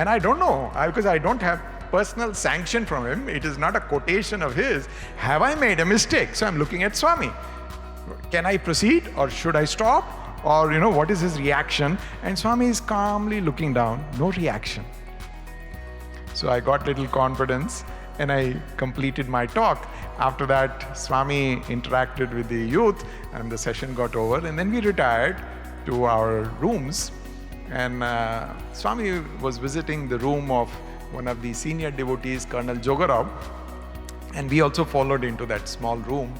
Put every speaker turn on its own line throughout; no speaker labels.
And I don't know, because I don't have personal sanction from him. It is not a quotation of his. Have I made a mistake? So I'm looking at Swami. Can I proceed or should I stop? Or, what is his reaction? And Swami is calmly looking down, no reaction. So I got little confidence and I completed my talk. After that, Swami interacted with the youth and the session got over, and then we retired to our rooms. And Swami was visiting the room of one of the senior devotees, Colonel Jogarao, and we also followed into that small room.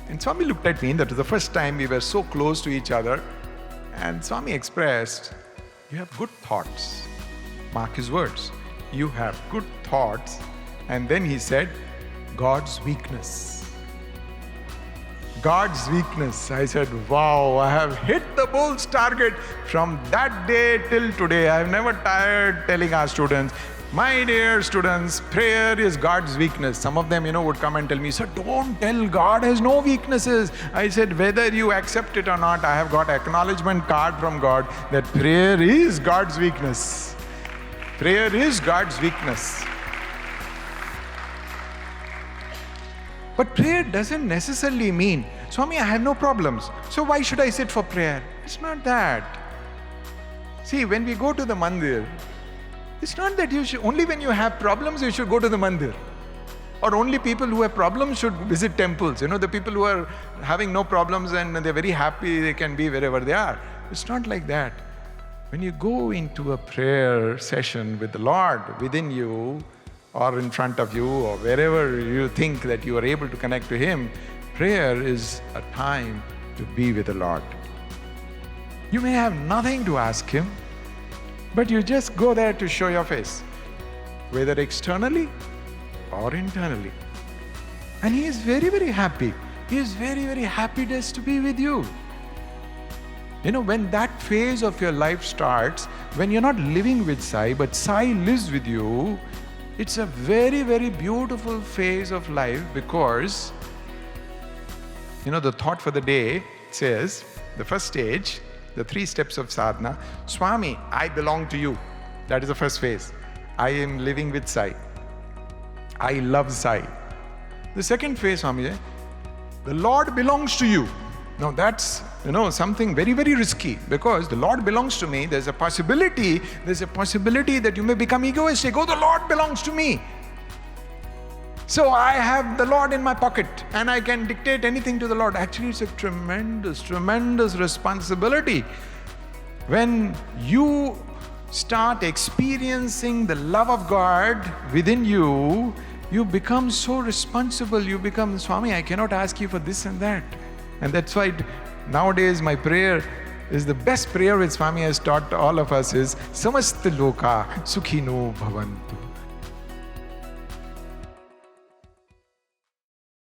And Swami looked at me. That was the first time we were so close to each other. And Swami expressed, "You have good thoughts." Mark his words. "You have good thoughts." And then he said, "God's weakness." God's weakness. I said, wow, I have hit the bull's target. From that day till today, I have never tired telling our students, my dear students, prayer is God's weakness. Some of them, would come and tell me, "Sir, don't tell, God has no weaknesses." I said, whether you accept it or not, I have got acknowledgement card from God that prayer is God's weakness. Prayer is God's weakness. But prayer doesn't necessarily mean, "Swami, I have no problems, so why should I sit for prayer?" It's not that. See, when we go to the mandir, it's not that you should, only when you have problems you should go to the mandir. Or only people who have problems should visit temples. The people who are having no problems and they're very happy, they can be wherever they are. It's not like that. When you go into a prayer session with the Lord within you, or in front of you, or wherever you think that you are able to connect to Him, prayer is a time to be with the Lord. You may have nothing to ask Him, but you just go there to show your face, whether externally or internally. And He is very, very happy. He is very, very happy just to be with you. When that phase of your life starts, when you're not living with Sai, but Sai lives with you, it's a very, very beautiful phase of life, because, the thought for the day says, the first stage, the 3 steps of sadhana, "Swami, I belong to you." That is the first phase. I am living with Sai. I love Sai. The second phase, Swami, the Lord belongs to you. Now that's, something very, very risky, because the Lord belongs to me. There's a possibility that you may become egoistic. "Oh, the Lord belongs to me, so I have the Lord in my pocket and I can dictate anything to the Lord." Actually, it's a tremendous, tremendous responsibility. When you start experiencing the love of God within you, you become so responsible. You become, "Swami, I cannot ask you for this and that." And that's why nowadays my prayer is the best prayer which Swami has taught all of us is, "Samasta loka sukhino bhavantu."